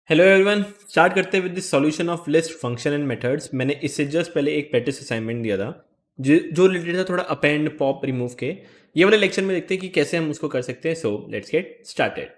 Hello everyone. Start करते हैं with the solution of list function and methods. मैंने इससे जस्ट पहले एक प्रैक्टिस असाइनमेंट दिया था जो रिलेटेड था थोड़ा अपेंड पॉप रिमूव के। ये वाले लेक्चर में देखते हैं कि कैसे हम उसको कर सकते हैं। So let's get started.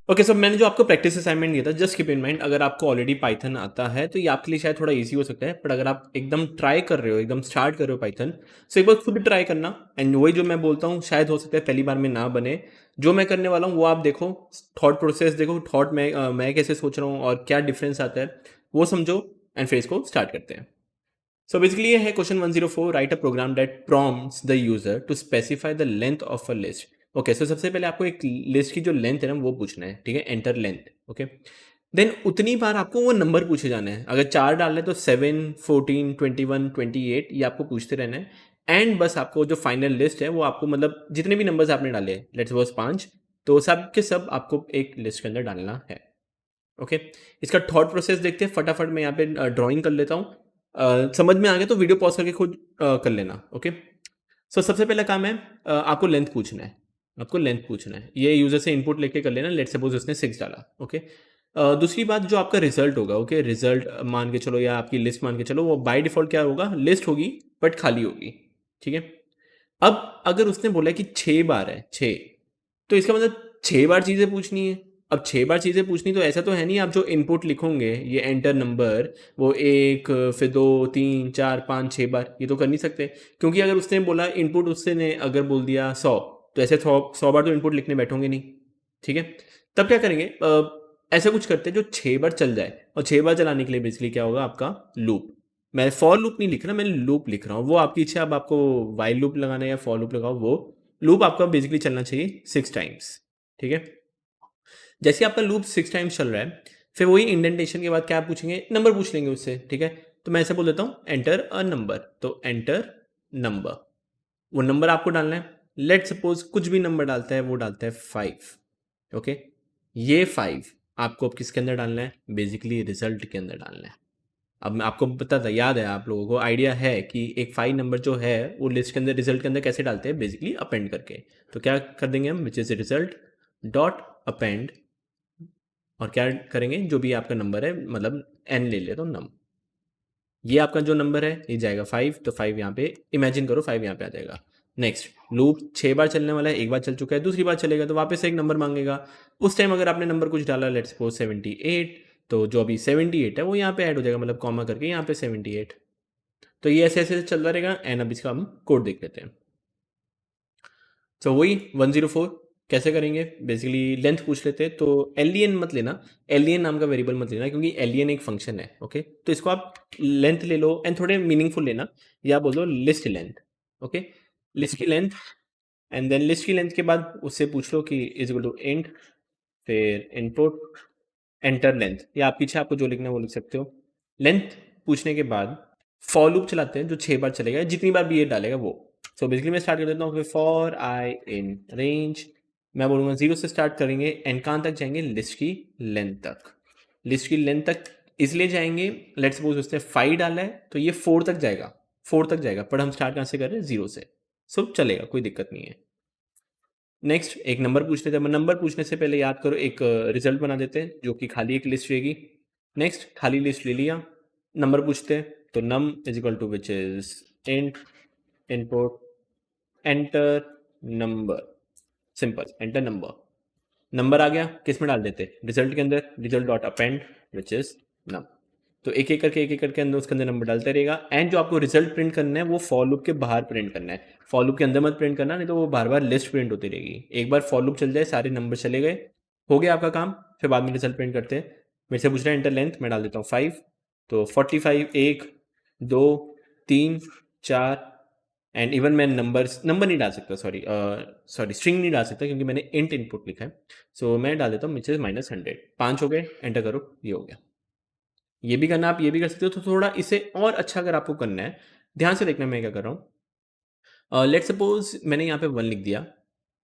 Okay, so मैंने जो आपको प्रैक्टिस असाइनमेंट दिया था, जस्ट कीप इन माइंड, अगर आपको ऑलरेडी पाइथन आता है तो ये आपके लिए शायद थोड़ा इजी हो सकता है, बट अगर आप एकदम ट्राई कर रहे हो, एकदम स्टार्ट कर रहे हो पाइथन, सो एक बार खुद ट्राई करना। एंड वही जो मैं बोलता हूँ, शायद हो सकता है पहली बार में ना बने। जो मैं करने वाला हूँ वो आप देखो, थॉट प्रोसेस देखो, थॉट मैं कैसे सोच रहा हूँ और क्या डिफरेंस आता है वो समझो, एंड फिर इसको स्टार्ट करते हैं। सो बेसिकली ये है question 104, write a program that prompts the user to specify the length of a list. Okay, so सबसे पहले आपको एक लिस्ट की जो लेंथ है ना वो पूछना है, ठीक है, एंटर लेंथ। ओके, देन उतनी बार आपको वो नंबर पूछे जाना है। अगर 4 डालना है तो 7, 14, 21, 28 ये आपको पूछते रहना है। एंड बस आपको जो फाइनल लिस्ट है वो आपको, मतलब जितने भी नंबर्स आपने डाले, लेट्स सपोज 5, तो सब के सब आपको एक लिस्ट के अंदर डालना है। ओके, इसका थॉट प्रोसेस देखते हैं फटाफट। मैं यहाँ पे ड्राइंग कर लेता हूँ। समझ में आ गया तो वीडियो पॉज करके खुद कर लेना। ओके, सो सबसे पहला काम है, आपको लेंथ पूछना है। आपको लेंथ पूछना है, ये यूजर से इनपुट लेके कर लेना। लेट सपोज उसने 6 डाला। ओके, दूसरी बात, जो आपका रिजल्ट होगा, ओके, रिजल्ट मान के चलो या आपकी लिस्ट मान के चलो, वो बाय डिफॉल्ट क्या होगा, लिस्ट होगी बट खाली होगी। ठीक है, अब अगर उसने बोला कि 6 बार है, 6, तो इसका मतलब 6 बार चीज़ें पूछनी है। अब 6 बार चीज़ें पूछनी, तो ऐसा तो है नहीं आप जो इनपुट लिखोगे ये एंटर नंबर, वो एक, फिर 2, 3, 4, 5, 6 बार, ये तो कर नहीं सकते। क्योंकि अगर उसने बोला इनपुट, उससे ने अगर बोल दिया 100, तो ऐसे 100 बार तो इनपुट लिखने बैठोगे नहीं। ठीक है, तब क्या करेंगे, ऐसा कुछ करते हैं जो 6 बार चल जाए। और 6 बार चलाने के लिए बेसिकली क्या होगा, आपका लूप। मैं फॉर लूप नहीं लिख रहा, मैं लूप लिख रहा हूँ। वो आपकी इच्छा, अब आपको वाइल लूप लगाना है या फॉर लूप लगाओ। वो लूप आपका बेसिकली चलना चाहिए 6 टाइम्स। ठीक है, जैसे आपका लूप 6 टाइम्स चल रहा है, फिर वही इंडेंटेशन के बाद क्या पूछेंगे, नंबर पूछ लेंगे उससे। ठीक है, तो मैं ऐसे बोल देता हूँ एंटर अ नंबर, तो एंटर नंबर, वो नंबर आपको डालना है। लेट सपोज कुछ भी नंबर डालता है, वो डालता है 5। ओके, ये 5 आपको अब किसके अंदर डालना है, बेसिकली रिजल्ट के अंदर डालना है। अब आपको पता था, याद है, आप लोगों को आइडिया है कि एक 5 नंबर जो है वो लिस्ट के अंदर, रिजल्ट के अंदर कैसे डालते हैं, बेसिकली अपेंड करके। तो क्या कर देंगे हम, which is result dot append, और क्या करेंगे, जो भी आपका नंबर है, मतलब एन ले ले तो नम, ये आपका जो नंबर है ये जाएगा 5, तो 5 यहाँ पे इमेजिन करो, 5 यहाँ पे आ जाएगा। नेक्स्ट लूप 6 बार चलने वाला है, एक बार चल चुका है, दूसरी बार चलेगा तो वापस एक नंबर मांगेगा। उस टाइम अगर आपने नंबर कुछ डाला, लेट्स सपोज 78, तो जो अभी 78 है वो यहाँ पे ऐड हो जाएगा, मतलब कॉमा करके यहाँ पे 78। तो ये ऐसे ऐसे चलता रहेगा। एंड अब इसका हम कोड देख लेते हैं। तो वही 104 कैसे करेंगे, बेसिकली लेंथ पूछ लेते हैं। तो एलियन मत लेना, एलियन नाम का वेरिएबल मत लेना, क्योंकि एलियन एक फंक्शन है। ओके, तो इसको आप लेंथ ले लो, एंड थोड़े मीनिंगफुल लेना, या बोल दो लिस्ट लेंथ। ओके, लिस्ट की लेंथ, एंड देन लिस्ट की लेंथ के बाद उससे पूछ लो कि इज इक्वल टू इंट, फिर इनपुट एंटर लेंथ, या आपकी इच्छा, आपको जो लिखना है वो लिख सकते हो। लेंथ पूछने के बाद फॉर लूप चलाते हैं जो 6 बार चलेगा, जितनी बार भी ये डालेगा वो। सो बेसिकली मैं स्टार्ट कर देता हूँ, फॉर आई इन रेंज, मैं बोलूँगा 0 से स्टार्ट करेंगे, एंड कहाँ तक जाएंगे, लिस्ट की लेंथ तक। लिस्ट की लेंथ तक इसलिए जाएंगे, लेट्स सपोज उसने 5 डाला है तो ये 4 तक जाएगा, 4 तक जाएगा, पर हम स्टार्ट कहाँ से कर रहे हैं, 0 से। सो चलेगा, कोई दिक्कत नहीं है। नेक्स्ट एक नंबर पूछ लेते हैं। नंबर पूछने से पहले याद करो, एक रिजल्ट बना देते हैं जो कि खाली एक लिस्ट रहेगी। नेक्स्ट खाली लिस्ट ले लिया, नंबर पूछते हैं, तो num is equal to which is int input enter number, simple enter number. Number आ गया, किस में डाल देते, रिजल्ट के अंदर, result dot append which is num. तो एक एक करके अंदर उसके अंदर नंबर डालते रहेगा। एंड जो आपको रिजल्ट प्रिंट करना है वो फॉर लूप के बाहर प्रिंट करना है, फॉर लूप के अंदर मत प्रिंट करना, नहीं तो वो बार बार लिस्ट प्रिंट होती रहेगी। एक बार फॉर लूप चल जाए, सारे नंबर चले गए, हो गया आपका काम, फिर बाद में रिजल्ट प्रिंट करते हैं। मेरे से पूछ रहे हैं एंटर लेंथ, मैं डाल देता हूँ 5, तो 45, 1, 2, 3, 4, एंड इवन मैं नंबर नहीं डाल सकता, सॉरी स्ट्रिंग नहीं डाल सकता, क्योंकि मैंने इंट इनपुट लिखा है। सो मैं डाल देता हूँ विच इज -100, 5 हो गए, एंटर करो, ये हो गया। ये भी करना, आप ये भी कर सकते हो। तो थोड़ा इसे और अच्छा अगर आपको करना है, ध्यान से देखना मैं क्या कर रहा हूँ। लेट सपोज मैंने यहाँ पे 1 लिख दिया,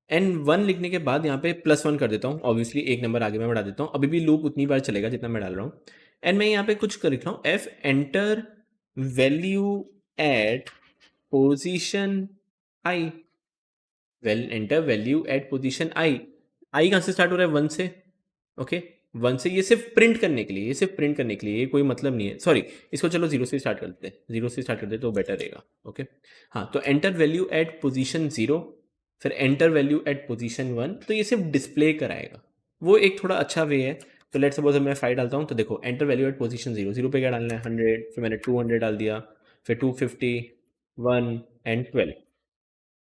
एंड 1 लिखने के बाद यहाँ पे +1 कर देता हूँ, ऑब्वियसली एक नंबर आगे मैं बढ़ा देता हूँ, अभी भी लूप उतनी बार चलेगा जितना मैं डाल रहा हूँ। एंड मैं यहाँ पे कुछ कर लिख रहा हूँ, f enter value at position i. Well enter value at position i. I कहाँ से स्टार्ट हो रहा है? 1 से। ओके, 1 से। ये सिर्फ प्रिंट करने के लिए, ये सिर्फ प्रिंट करने के लिए, ये कोई मतलब नहीं है। सॉरी, इसको चलो 0 से स्टार्ट करते हैं, 0 से स्टार्ट करते हैं तो बेटर रहेगा। ओके, हाँ, तो एंटर वैल्यू एट पोजीशन 0, फिर एंटर वैल्यू एट पोजीशन 1। तो ये सिर्फ डिस्प्ले कराएगा, वो एक थोड़ा अच्छा वे है। तो लेट्स सपोज मैं 5 डालता हूँ, तो देखो एंटर वैल्यू एट पोजीशन 0, 0 पे क्या डालना है? 100, फिर मैंने 200 डाल दिया, फिर 250, 1 एंड 12।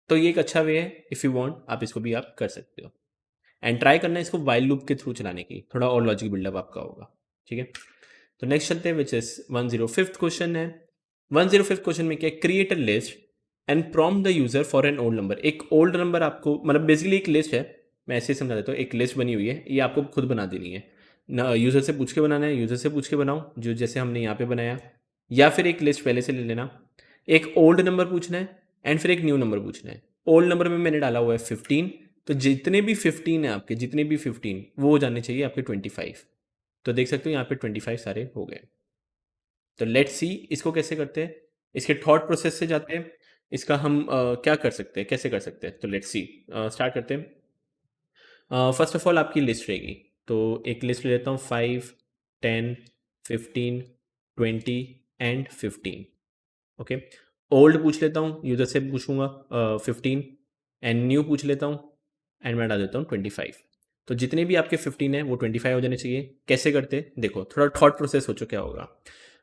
तो ये एक अच्छा वे है। इफ़ यू वांट आप इसको भी आप कर सकते हो। एंड ट्राई करना है इसको वाइल लूप के थ्रू चलाने की, थोड़ा और लॉजिक बिल्डअप आपका होगा। ठीक है, तो नेक्स्ट चलते हैं, विच इज 105th क्वेश्चन है। 105th क्वेश्चन में क्या है? Create a list and prompt the user for an old number. एक ओल्ड नंबर आपको, मतलब बेसिकली एक लिस्ट है, मैं ऐसे ही समझा देता हूँ। एक लिस्ट बनी हुई है, ये आपको खुद बना देनी है ना, यूजर से पूछ के बनाना है। यूजर से पूछ के बनाओ, जो जैसे हमने यहाँ पे बनाया, या फिर एक लिस्ट पहले से ले लेना। एक ओल्ड नंबर पूछना है एंड फिर एक न्यू नंबर पूछना है। ओल्ड नंबर में मैंने डाला हुआ है 15, तो जितने भी 15 है आपके, जितने भी 15 वो हो जाने चाहिए आपके 25। तो देख सकते हो यहाँ पे 25 सारे हो गए। तो लेट्स सी इसको कैसे करते हैं। इसके थॉट प्रोसेस से जाते हैं। इसका हम क्या कर सकते हैं, कैसे कर सकते हैं, तो लेट्स सी स्टार्ट करते हैं। फर्स्ट ऑफ ऑल आपकी लिस्ट रहेगी, तो एक लिस्ट ले लेता हूँ, 5, 10, 15, 20 एंड 15। ओके, ओल्ड पूछ लेता हूँ, यूजर से पूछूंगा 15, एंड न्यू पूछ लेता हूँ, एंड मैं डाल देता हूँ 25। तो जितने भी आपके 15 है वो 25 हो जाने चाहिए। कैसे करते? देखो, थोड़ा थॉट प्रोसेस हो चुका होगा।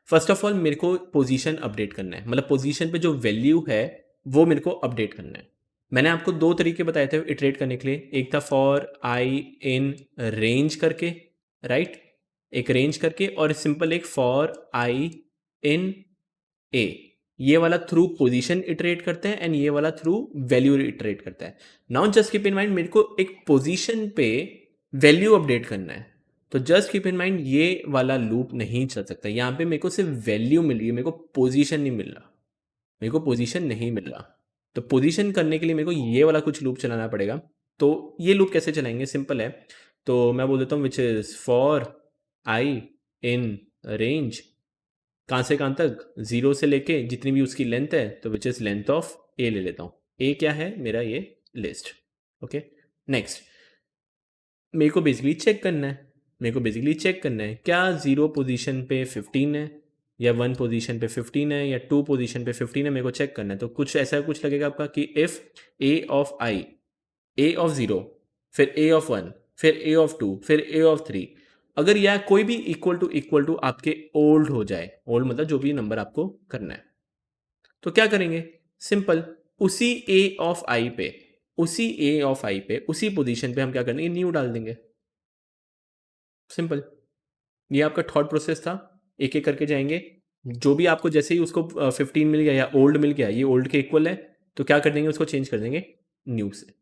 फर्स्ट ऑफ ऑल मेरे को पोजीशन अपडेट करना है, मतलब पोजीशन पे जो वैल्यू है वो मेरे को अपडेट करना है। मैंने आपको दो तरीके बताए थे इटरेट करने के लिए, एक था फॉर आई इन रेंज करके, राइट, एक रेंज करके, और सिंपल एक फॉर आई इन ए। ये वाला थ्रू पोजीशन इटरेट करते हैं एंड ये वाला थ्रू वैल्यू इटरेट करता है। Now just keep in mind, मेरे को एक पोजीशन पे वैल्यू अपडेट करना है, तो जस्ट कीप इन माइंड ये वाला लूप नहीं चल सकता। यहाँ पे मेरे को सिर्फ वैल्यू मिल रही है, मेरे को पोजीशन नहीं मिल रहा, मेरे को पोजीशन नहीं मिल रहा। तो पोजीशन करने के लिए मेरे को ये वाला कुछ लूप चलाना पड़ेगा। तो ये लूप कैसे चलाएंगे? सिंपल है, तो मैं बोल देता हूँ which is for I in range, कहाँ से कहाँ तक? 0 से लेके जितनी भी उसकी लेंथ है, तो विच इज लेंथ ऑफ ए ले लेता हूँ। ए क्या है? मेरा ये लिस्ट। ओके, नेक्स्ट मेरे को बेसिकली चेक करना है, मेरे को बेसिकली चेक करना है क्या 0 पोजीशन पे 15 है, या 1 पोजीशन पे 15 है, या 2 पोजीशन पे 15 है, मेरे को चेक करना है। तो कुछ ऐसा कुछ लगेगा आपका कि if A of I, A of 0, फिर ए ऑफ 1, फिर ए ऑफ 2, फिर ए ऑफ 3, अगर यह कोई भी इक्वल टू आपके ओल्ड हो जाए, ओल्ड मतलब जो भी नंबर आपको करना है, तो क्या करेंगे? सिंपल, उसी ए ऑफ आई पे, उसी ए ऑफ आई पे, उसी पोजीशन पे हम क्या करेंगे? न्यू डाल देंगे। सिंपल, ये आपका थॉट प्रोसेस था। एक एक करके जाएंगे, जो भी आपको जैसे ही उसको 15 मिल गया या ओल्ड मिल गया, ये ओल्ड के इक्वल है, तो क्या कर देंगे? उसको चेंज कर देंगे न्यू से।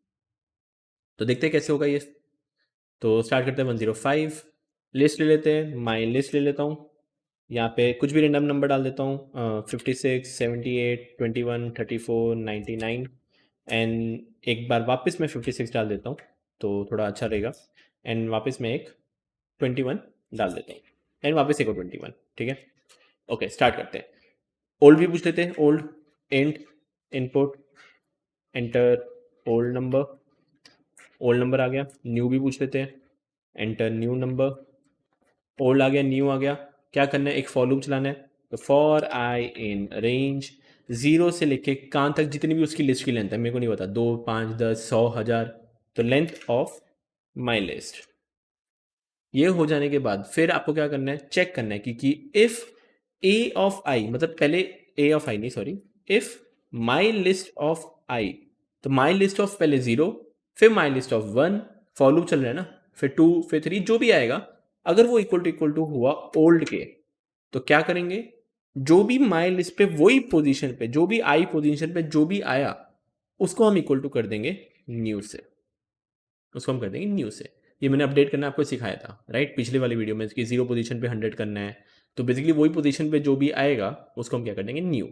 तो देखते हैं कैसे होगा ये। तो स्टार्ट करते हैं 105, लिस्ट ले लेते हैं, माई लिस्ट ले लेता हूँ, यहाँ पे कुछ भी रेंडम नंबर डाल देता हूँ, 56, 78, 21, 34, 99, एंड एक बार वापस मैं 56 डाल देता हूँ, तो थोड़ा अच्छा रहेगा। एंड वापस मैं एक 21 डाल देता हूँ, एंड वापस एक और 21। ठीक है, ओके, स्टार्ट करते हैं। ओल्ड भी पूछ लेते हैं, old and input enter old number आ गया। न्यू भी पूछ लेते हैं, एंटर न्यू नंबर, ओल्ड आ गया, न्यू आ गया। क्या करना है? एक फॉर लूप चलाना है, तो फॉर आई इन रेंज 0 से लेके कहाँ तक, जितनी भी उसकी लिस्ट की लेंथ है, मेरे को नहीं पता, 2, 5, 10, 100, 1000, तो लेंथ ऑफ माई लिस्ट। ये हो जाने के बाद फिर आपको क्या करना है? चेक करना है कि इफ ए ऑफ आई, मतलब पहले ए ऑफ आई नहीं, sorry, if my list of i, तो माई लिस्ट ऑफ पहले 0, फिर my list of 1, for loop चल रहा है ना, फिर 2, फिर 3, जो भी आएगा, अगर वो इक्वल टू हुआ ओल्ड के, तो क्या करेंगे? जो भी माई लिस्ट पे वही पोजीशन पे, जो भी आई पोजीशन पे जो भी आया, उसको हम इक्वल टू कर देंगे न्यू से, उसको हम कर देंगे न्यू से। ये मैंने अपडेट करना आपको सिखाया था, राइट, पिछले वाली वीडियो में, कि 0 पोजीशन पे 100 करना है, तो बेसिकली वही पोजीशन पे जो भी आएगा उसको हम क्या कर देंगे? न्यू।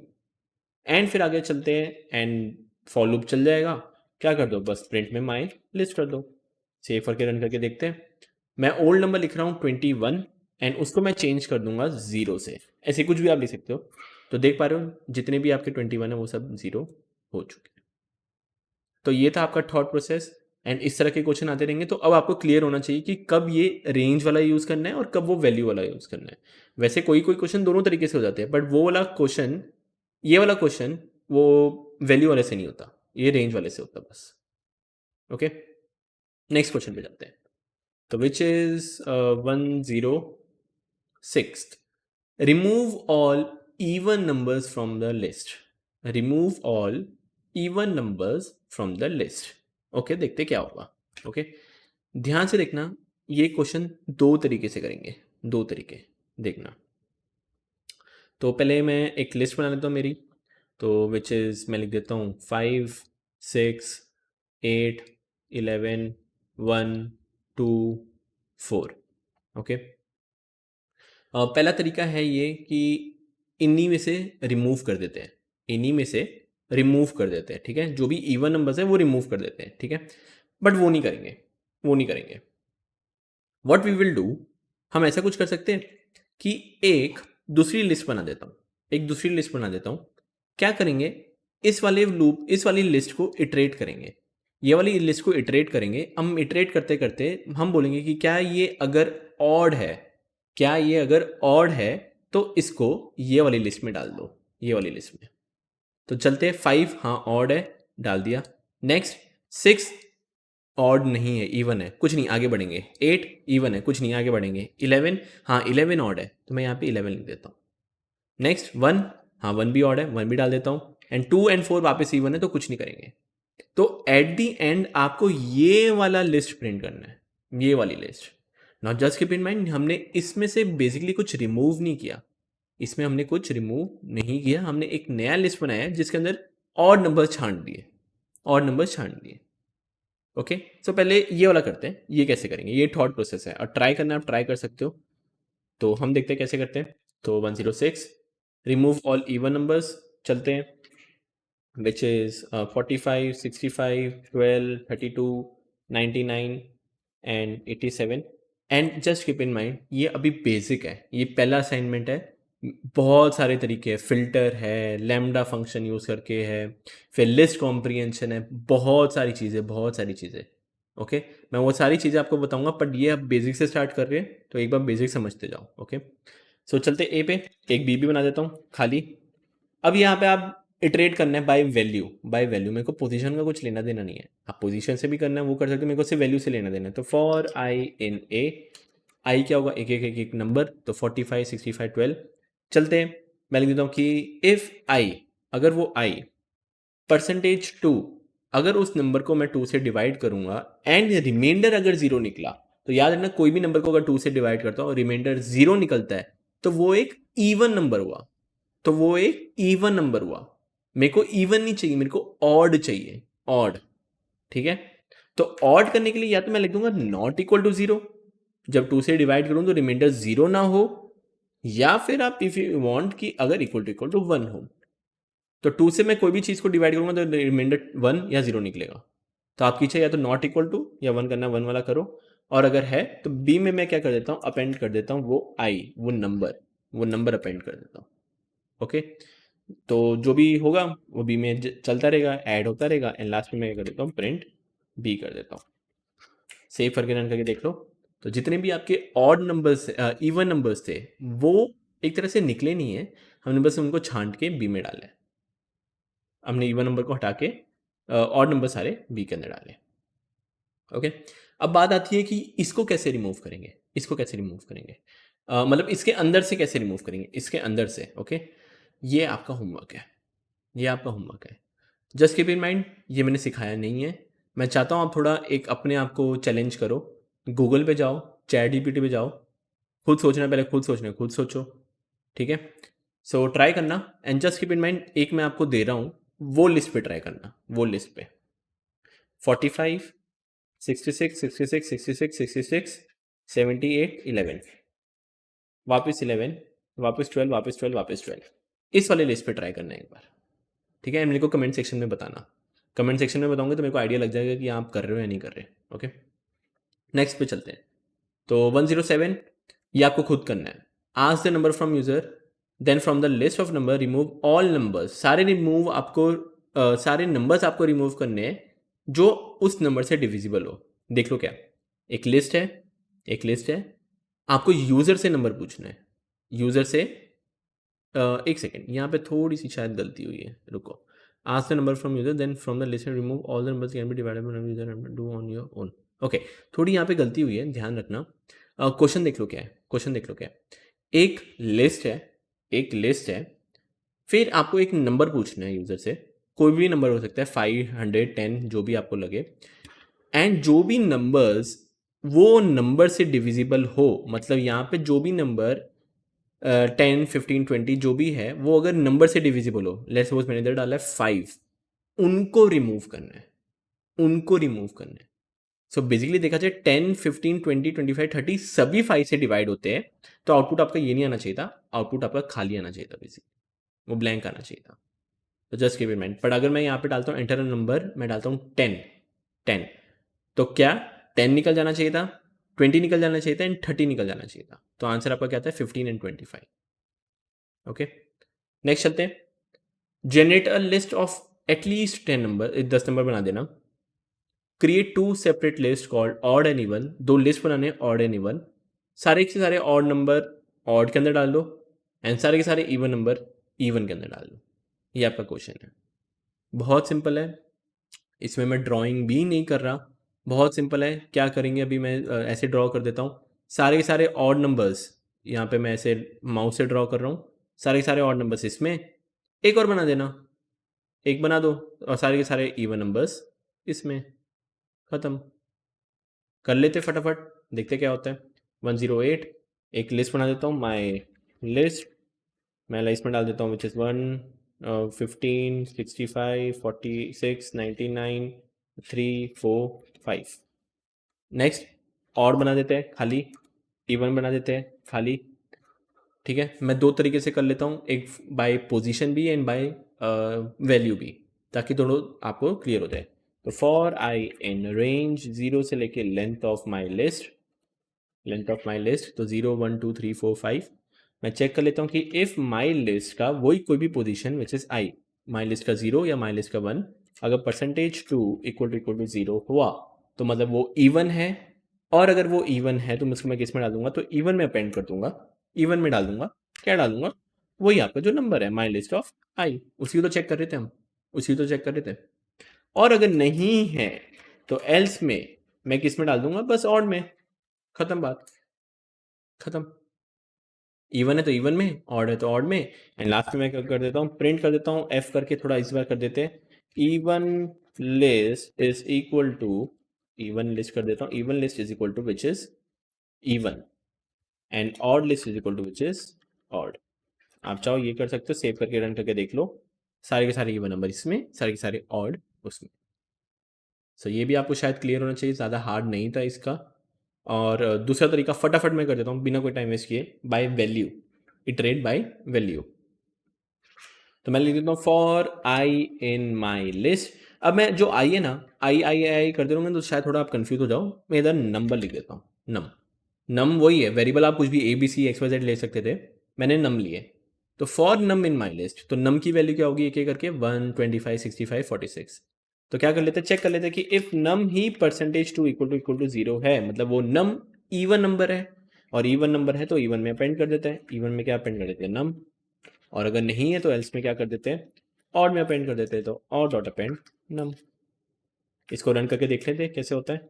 एंड फिर आगे चलते हैं, एंड फॉर लूप चल जाएगा। क्या कर दो? बस प्रिंट में माई लिस्ट कर दो। सेव करके रन करके देखते हैं। मैं ओल्ड नंबर लिख रहा हूँ 21, एंड उसको मैं चेंज कर दूंगा 0 से, ऐसे कुछ भी आप लिख सकते हो। तो देख पा रहे हो जितने भी आपके 21 है वो सब 0 हो चुके हैं। तो ये था आपका थॉट प्रोसेस एंड इस तरह के क्वेश्चन आते रहेंगे। तो अब आपको क्लियर होना चाहिए कि कब ये रेंज वाला यूज़ करना है और कब वो वैल्यू वाला यूज़ करना है। वैसे कोई-कोई क्वेश्चन दोनों तरीके से हो जाते हैं, बट वो वाला क्वेश्चन, ये वाला क्वेश्चन वो वैल्यू वाले से नहीं होता, ये रेंज वाले से होता है बस। ओके, नेक्स्ट क्वेश्चन पे जाते हैं। तो which is 106th, remove all even numbers from the list, remove all even numbers from the list। Okay, देखते क्या होगा। ओके, ध्यान से देखना, ये क्वेश्चन दो तरीके से करेंगे, दो तरीके देखना। तो पहले मैं एक लिस्ट बना लेता हूँ मेरी, तो विच इज़ मैं लिख देता हूँ 5 6 8 11 1 2 4। ओके, पहला तरीका है ये कि इन्हीं में से रिमूव कर देते हैं, इन्हीं में से रिमूव कर देते हैं, ठीक है, जो भी इवन नंबर्स है वो रिमूव कर देते हैं, ठीक है, बट वो नहीं करेंगे, वो नहीं करेंगे। व्हाट वी विल डू, हम ऐसा कुछ कर सकते हैं कि एक दूसरी लिस्ट बना देता हूँ, एक दूसरी लिस्ट बना देता हूँ। क्या करेंगे, इस वाले लूप, इस वाली लिस्ट को इटरेट करेंगे, ये वाली लिस्ट को इटरेट करेंगे। हम इटरेट करते करते हम बोलेंगे कि क्या ये अगर ऑड है, क्या ये अगर ऑड है तो इसको ये वाली लिस्ट में डाल दो, ये वाली लिस्ट में। तो चलते 5, हाँ ऑड है, डाल दिया। नेक्स्ट 6 ऑड नहीं है, इवन है, कुछ नहीं, आगे बढ़ेंगे। 8 इवन है, कुछ नहीं, आगे बढ़ेंगे। 11, हाँ 11 ऑड है, तो मैं यहाँ पे 11 लिख देता हूँ। नेक्स्ट 1, हाँ 1 भी ऑड है, 1 भी डाल देता हूँ। एंड 2 एंड 4 वापस इवन है, तो कुछ नहीं करेंगे। तो एट दी एंड आपको ये वाला लिस्ट प्रिंट करना है, ये वाली list. Not just keep in mind, हमने इसमें से बेसिकली कुछ रिमूव नहीं किया, इसमें हमने कुछ रिमूव नहीं किया, हमने एक नया लिस्ट बनाया है जिसके अंदर ऑड नंबर छांट दिए, ऑड नंबर छांट दिए। ओके, सो पहले ये वाला करते हैं, ये कैसे करेंगे, ये थॉट प्रोसेस है, और ट्राई करना आप ट्राई कर सकते हो। तो हम देखते हैं कैसे करते हैं। तो 106 रिमूव ऑल इवन नंबर्स, चलते हैं, which is 45 65 12 32 99 and 87। And just keep in mind ये अभी बेसिक है, ये पहला असाइनमेंट है, बहुत सारे तरीके हैं, फ़िल्टर है, लैम्डा फंक्शन यूज़ करके है, फिर लिस्ट कॉम्प्रिहेंशन है, बहुत सारी चीज़ें, बहुत सारी चीज़ें। ओके, मैं वो सारी चीज़ें आपको बताऊंगा, बट ये आप बेसिक से स्टार्ट कर रहे हैं तो एक बार बेसिक समझते जाओ। ओके, सो चलते ए पे, एक बी भी बना देता हूँ खाली। अब यहाँ पे आप इटरेट करना है बाय वैल्यू, बाय वैल्यू, मेरे को पोजीशन का कुछ लेना देना नहीं है, आप पोजीशन से भी करना है वो कर सकते हो, मेरे को सिर्फ वैल्यू से लेना देना है। तो फॉर आई इन ए, आई क्या होगा, एक एक एक एक नंबर, तो 45 65 12। चलते हैं, मैं लिख देता हूँ कि इफ़ आई, अगर वो आई परसेंटेज 2, अगर उस नंबर को मैं 2 से डिवाइड करूंगा एंड रिमाइंडर अगर 0 निकला, तो याद रखना कोई भी नंबर को अगर 2 से डिवाइड करता हूँ और रिमाइंडर 0 निकलता है तो वो एक इवन नंबर हुआ, तो वो एक इवन नंबर हुआ। मेरे को इवन नहीं चाहिए, मेरे को ऑड चाहिए, ऑड, ठीक है। तो ऑड करने के लिए या तो मैं लिख दूंगा नॉट इक्वल टू 0, जब 2 से डिवाइड करूं तो रिमाइंडर 0 ना हो, या फिर आप इफ यू वांट कि अगर इक्वल टू 1 हो। तो 2 से मैं कोई भी चीज़ को डिवाइड करूंगा तो रिमाइंडर 1 या 0 निकलेगा। तो आपकी इच्छा या तो नॉट इक्वल टू या 1 करना, 1 वाला करो, और अगर है तो बी में मैं क्या कर देता हूँ, अपेंड कर देता हूँ वो आई, वो नंबर अपेंड कर देता हूँ। ओके, तो जो भी होगा वो बी में चलता रहेगा, ऐड होता रहेगा, एंड लास्ट में मैं क्या कर देता हूँ, प्रिंट बी कर देता हूँ। सेव करके रन करके देख लो। तो जितने भी आपके ऑड नंबर्स, इवन नंबर्स थे, वो एक तरह से निकले नहीं है, हमने बस उनको छांट के बी में डाला है। हमने इवन नंबर को हटा के ऑड नंबर सारे बी के अंदर डाले। ओके, अब बात आती है कि इसको कैसे रिमूव करेंगे, इसको कैसे रिमूव करेंगे, मतलब इसके अंदर से कैसे रिमूव करेंगे, इसके अंदर से। ओके, ये आपका होमवर्क है, ये आपका होमवर्क है। जस्ट कीप इन माइंड ये मैंने सिखाया नहीं है, मैं चाहता हूँ आप थोड़ा एक अपने आप को चैलेंज करो, गूगल पे जाओ, चैट जीपीटी पे जाओ, खुद सोचना, पहले खुद सोचना, खुद सोचो, ठीक है। सो ट्राई करना, and just keep in mind एक मैं आपको दे रहा हूँ, वो लिस्ट पे ट्राई करना, वो लिस्ट पे 45 66 66 66 66 78 11, वापस 11, वापस 12, वापस 12, वापस 12, इस वाले लिस्ट पे ट्राई करना है एक बार, ठीक है। मेरे को कमेंट सेक्शन में बताना, कमेंट सेक्शन में बताऊंगे तो मेरे को आइडिया लग जाएगा कि आप कर रहे हो या नहीं कर रहे। ओके, नेक्स्ट पे चलते हैं। तो 107, ये आपको खुद करना है। Ask the number from user, then from the list of number remove all numbers, सारे नंबर्स आपको रिमूव करने हैं जो उस नंबर से डिविजिबल हो। देख लो क्या, एक लिस्ट है, एक लिस्ट है, आपको यूज़र से नंबर पूछना है, यूज़र से। एक सेकेंड, यहाँ पे थोड़ी सी शायद गलती हुई है, रुको। Ask the number from user then from the list remove all the numbers can be divided by user and do on your own. Okay, थोड़ी यहाँ पे गलती हुई है, ध्यान रखना। क्वेश्चन देख लो क्या है, क्वेश्चन देख लो क्या है। एक लिस्ट है, एक लिस्ट है, फिर आपको एक नंबर पूछना है यूजर से, कोई भी नंबर हो सकता है, 500 10 जो भी आपको लगे। एंड जो भी नंबर्स वो नंबर से डिविजिबल हो, मतलब यहाँ पे जो भी नंबर 10 15 20 जो भी है वो अगर नंबर से डिविजिबल हो, लेट्स सपोज मैंने इधर डाला है 5, उनको रिमूव करना है, उनको रिमूव करना है। सो बेसिकली देखा जाए 10 15 20 25 30 सभी 5 से डिवाइड होते हैं, तो आउटपुट आपका ये नहीं आना चाहिए था, आउटपुट आपका खाली आना चाहिए था, बेसिकली वो ब्लैंक आना चाहिए था। तो just keep in mind. But अगर मैं यहाँ पे डालता हूँ एंटर नंबर, मैं डालता हूँ 10, तो क्या 10 निकल जाना चाहिए था, 20 निकल जाना चाहिए था एंड 30 निकल जाना चाहिए था। तो आंसर आपका क्या था, 15 एंड 25। ओके, नेक्स्ट चलते हैं। Generate a list of at least 10 number, 10 number बना देना। Create two separate list called odd and even, दो लिस्ट बनाने ऑड एंड इवन। सारे के सारे ऑड नंबर ऑड के अंदर डाल दो एंड सारे के सारे इवन नंबर इवन के अंदर डाल दो। ये आपका क्वेश्चन है, बहुत सिंपल है, इसमें मैं ड्राइंग भी नहीं कर रहा, बहुत सिंपल है। क्या करेंगे अभी, मैं ऐसे ड्रॉ कर देता हूँ सारे के सारे ऑड नंबर्स, यहाँ पे मैं ऐसे माउस से ड्रॉ कर रहा हूँ, सारे के सारे ऑड नंबर्स इसमें, एक और बना देना, एक बना दो, और सारे के सारे इवन नंबर्स इसमें, ख़त्म। कर लेते फटाफट, देखते क्या होता है। 108, एक लिस्ट बना देता हूँ, माई लिस्ट, मैं लिस्ट में डाल देता हूँ विच इज़ 1 15 65 46 99 3 4 5। नेक्स्ट और बना देते हैं खाली, इवन बना देते हैं खाली। ठीक है, मैं दो तरीके से कर लेता हूँ, एक बाय पोजीशन भी एंड बाय वैल्यू भी, ताकि दोनों आपको क्लियर हो जाए। तो फॉर आई इन रेंज 0 से लेके length of my list, length of my list तो 0 1 2 3 4 5, मैं चेक कर लेता हूँ कि इफ़ माई लिस्ट का वही कोई भी position which is I, my list का 0 या माई लिस्ट का 1, अगर परसेंटेज 2 इक्वल टू 0 हुआ तो मतलब वो इवन है, और अगर वो इवन है तो मैं किस में डाल दूंगा, तो इवन में अपेंड कर दूंगा, इवन में डाल दूंगा, क्या डालूंगा, वही आपका जो नंबर है माई लिस्ट ऑफ आई, उसी को तो चेक कर रहे थे हम, उसी को तो चेक कर रहे थे। और अगर नहीं है तो एल्स में मैं किस में डाल दूंगा, बस ऑड में, खत्म बात, खत्म। इवन है तो इवन में, ऑड है तो ऑड में, एंड लास्ट में मैं क्या कर देता हूँ, प्रिंट कर देता हूँ एफ करके, थोड़ा इस बार कर देते हैं, even list is equal to, even list कर देता हूँ, even list is equal to which is even and odd list is equal to which is odd. आप चाहो ये कर सकते हो, सेव करके रन करके देख लो, सारे के सारे इवन नंबर इसमें, सारे के सारे ऑड उसमें। सो ये भी आपको शायद क्लियर होना चाहिए, ज़्यादा हार्ड नहीं था इसका। और दूसरा तरीका फटाफट मैं कर देता हूँ बिना कोई टाइम वेस्ट किए, by value, iterate by value. तो मैं लिख देता हूँ for I in my list. अब मैं जो आई है ना, आई आई आई करते रहूँगा तो शायद थोड़ा आप कंफ्यूज हो जाओ, मैं इधर नंबर लिख देता हूँ, नम। नम वही है वेरिएबल, आप कुछ भी A B C X Y Z ले सकते थे, मैंने नम लिए। तो for num in my list, तो नम की वैल्यू क्या होगी, एक एक करके 1 25 65 46। तो क्या कर लेते हैं, चेक कर लेते हैं कि इफ नम ही परसेंटेज 2 इक्वल टू 0 है, मतलब वो नम इवन नंबर है, और इवन नंबर है तो इवन में अपेंड कर देते हैं, इवन में क्या अपेंड कर देते हैं, नम। और अगर नहीं है तो एल्स में क्या कर देते हैं, ऑड में अपेंड कर देते हैं, तो ऑड डॉट अपेंड नम। इसको रन करके देख लेते हैं कैसे होता है,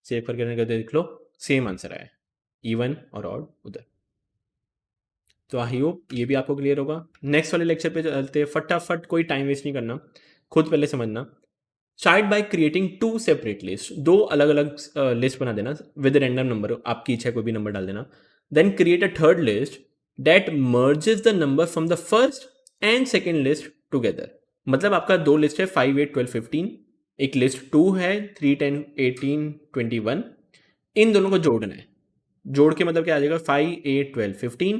सेव करके रन करके देख लो, सेम आंसर आया, इवन और ऑड उधर। तो आई होप ये भी आपको क्लियर होगा। नेक्स्ट वाले लेक्चर पे चलते हैं, फटाफट, कोई टाइम वेस्ट नहीं करना, खुद पहले समझना। Start by creating two separate list, दो अलग अलग लिस्ट बना देना विद रैंडम नंबर, आपकी इच्छा कोई भी नंबर डाल देना। Then create a third list that merges the number from the first and second list together. मतलब आपका दो लिस्ट है 5 8 12 15, एक लिस्ट 2 है 3 10 18 21, इन दोनों को जोड़ना है। जोड़ के मतलब क्या आ जाएगा, 5 8 12 15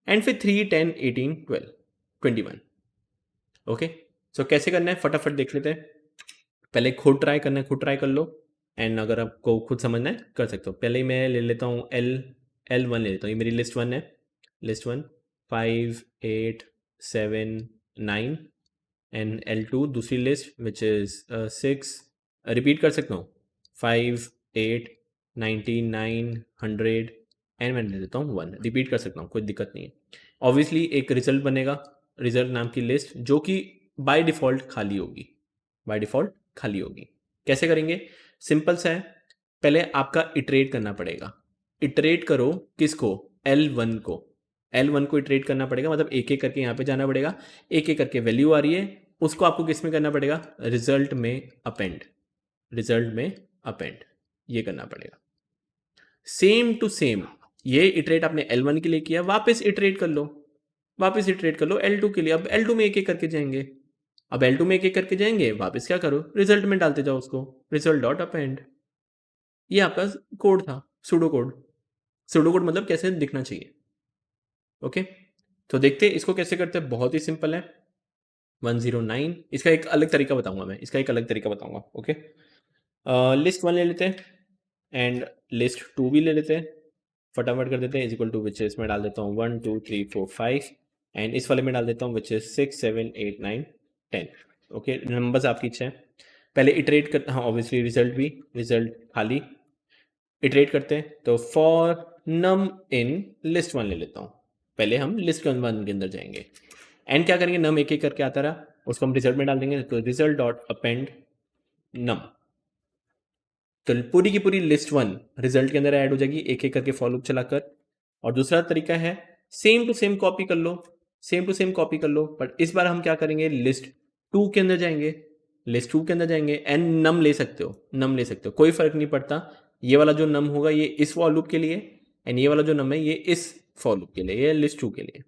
एंड फिर 3 10 18 12 21। ओके, सो कैसे करना है फटाफट देख लेते हैं। पहले खुद ट्राई करना है, खुद ट्राई कर लो, एंड अगर आपको खुद समझना है कर सकते हो। पहले ही मैं ले लेता हूँ L1 ले लेता हूँ, ये मेरी लिस्ट 1 है, लिस्ट 1। 5 8 7 9 एंड L2 दूसरी लिस्ट विच इज़ 6, रिपीट कर सकता हूँ 5 8 99 100 एंड मैं दे देता हूँ 1, रिपीट कर सकता हूँ, कोई दिक्कत नहीं है। ऑब्वियसली एक रिजल्ट बनेगा, रिजल्ट नाम की लिस्ट जो कि बाय डिफ़ॉल्ट खाली होगी, बाय डिफ़ॉल्ट खाली होगी। कैसे करेंगे? सिंपल सा है, पहले आपका इटरेट करना पड़ेगा। इटरेट करो किसको? L1 को। L1 को इटरेट करना पड़ेगा, मतलब एक-एक करके यहाँ पे जाना पड़ेगा, एक-एक करके वैल्यू आ रही है, उसको आपको किस में करना पड़ेगा? रिजल्ट में अपेंड, रिजल्ट में अपेंड, ये करना पड़ेगा। सेम टू सेम ये इटरेट आपने L1 के लिए किया, वापस इटरेट कर लो, वापस इटरेट कर लो L2 के लिए। अब L2 में एक-एक करके जाएंगे, अब L2 में एक-एक करके जाएंगे, वापस क्या करो? रिजल्ट में डालते जाओ उसको, रिजल्ट डॉट अपेंड। ये आपका कोड था, सूडो कोड। सूडो कोड मतलब कैसे दिखना चाहिए। ओके, तो देखते हैं इसको कैसे करते हैं। बहुत ही सिंपल है। 109, इसका एक अलग तरीका बताऊंगा मैं, इसका एक अलग तरीका बताऊंगा। ओके, लिस्ट 1 ले लेते हैं एंड लिस्ट 2 भी ले लेते हैं, फटाफट कर देते हैं। Is equal to which is मैं डाल देता हूँ 1 2 3 4 5 एंड इस वाले में डाल देता हूँ विच इज 6 7 8 9 10। ओके, नंबर्स आपकी इच्छा है। पहले इटरेट कर, हाँ ऑब्वियसली रिजल्ट भी, रिजल्ट खाली, इटरेट करते हैं। तो फॉर नम इन लिस्ट 1 ले लेता हूँ, पहले हम लिस्ट 1 के अंदर जाएंगे एंड क्या करेंगे? नम एक एक करके आता रहा, उसको हम रिजल्ट में डाल देंगे। तो रिजल्ट डॉट अपेंड नम, तो पूरी की पूरी लिस्ट 1 रिजल्ट के अंदर ऐड हो जाएगी एक एक करके फॉर लूप चलाकर। और दूसरा तरीका है सेम टू सेम कॉपी कर लो, सेम टू सेम कॉपी कर लो, बट इस बार हम क्या करेंगे? लिस्ट 2 के अंदर जाएंगे, लिस्ट 2 के अंदर जाएंगे एंड नम ले सकते हो, नम ले सकते हो, कोई फर्क नहीं पड़ता। ये वाला जो नम होगा ये इस फॉर लूप के लिए एंड ये वाला जो नम है ये इस फॉर लूप के लिए, ये लिस्ट 2 के लिए।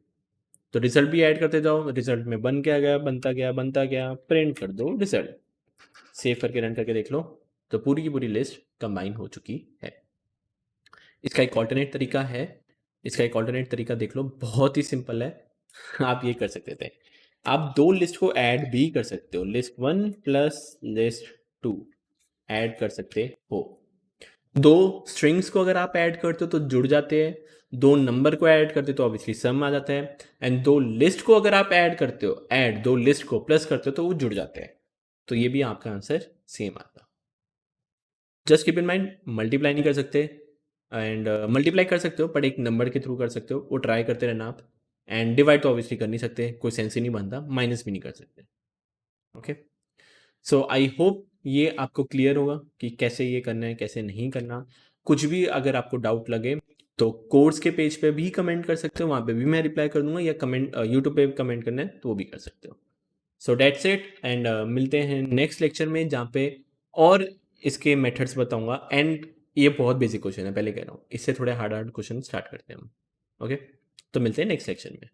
तो रिजल्ट भी ऐड करते जाओ, रिजल्ट में बन क्या गया? बनता गया, बनता गया, प्रिंट कर दो रिजल्ट। सेव करके रन करके देख लो, तो पूरी की पूरी लिस्ट कंबाइन हो चुकी है। इसका एक ऑल्टरनेट तरीका है, इसका एक ऑल्टरनेट तरीका देख लो, बहुत ही सिंपल है। आप ये कर सकते थे, आप दो लिस्ट को ऐड भी कर सकते हो, लिस्ट 1 प्लस लिस्ट 2 ऐड कर सकते हो। दो स्ट्रिंग्स को अगर आप ऐड करते हो तो जुड़ जाते हैं, दो नंबर को ऐड करते हो तो ऑब्वियसली सम आ जाता है एंड दो लिस्ट को अगर आप ऐड करते हो, ऐड दो लिस्ट को प्लस करते हो तो वो जुड़ जाते हैं। तो ये भी आपका आंसर सेम आता। Just keep in mind multiply नहीं कर सकते एंड मल्टीप्लाई कर सकते हो बट एक नंबर के थ्रू कर सकते हो, वो ट्राई करते रहना आप। एंड डिवाइड तो ऑब्वियसली कर नहीं सकते, कोई सेंस ही नहीं बनता, माइनस भी नहीं कर सकते। ओके, सो आई होप ये आपको क्लियर होगा कि कैसे ये करना है, कैसे नहीं करना। कुछ भी अगर आपको डाउट लगे तो कोर्स के पेज पे भी कमेंट कर सकते हो, वहाँ पे भी मैं रिप्लाई कर दूंगा, या कमेंट यूट्यूब पे कमेंट करना है तो वो भी कर सकते हो। सो डेट्स इट एंड मिलते हैं नेक्स्ट लेक्चर में, जहाँ पे और इसके मेथड्स बताऊंगा। एंड ये बहुत बेसिक क्वेश्चन है, पहले कह रहा हूँ, इससे थोड़े हार्ड हार्ड क्वेश्चन स्टार्ट करते हैं हम। ओके, तो मिलते हैं नेक्स्ट लेक्चर में।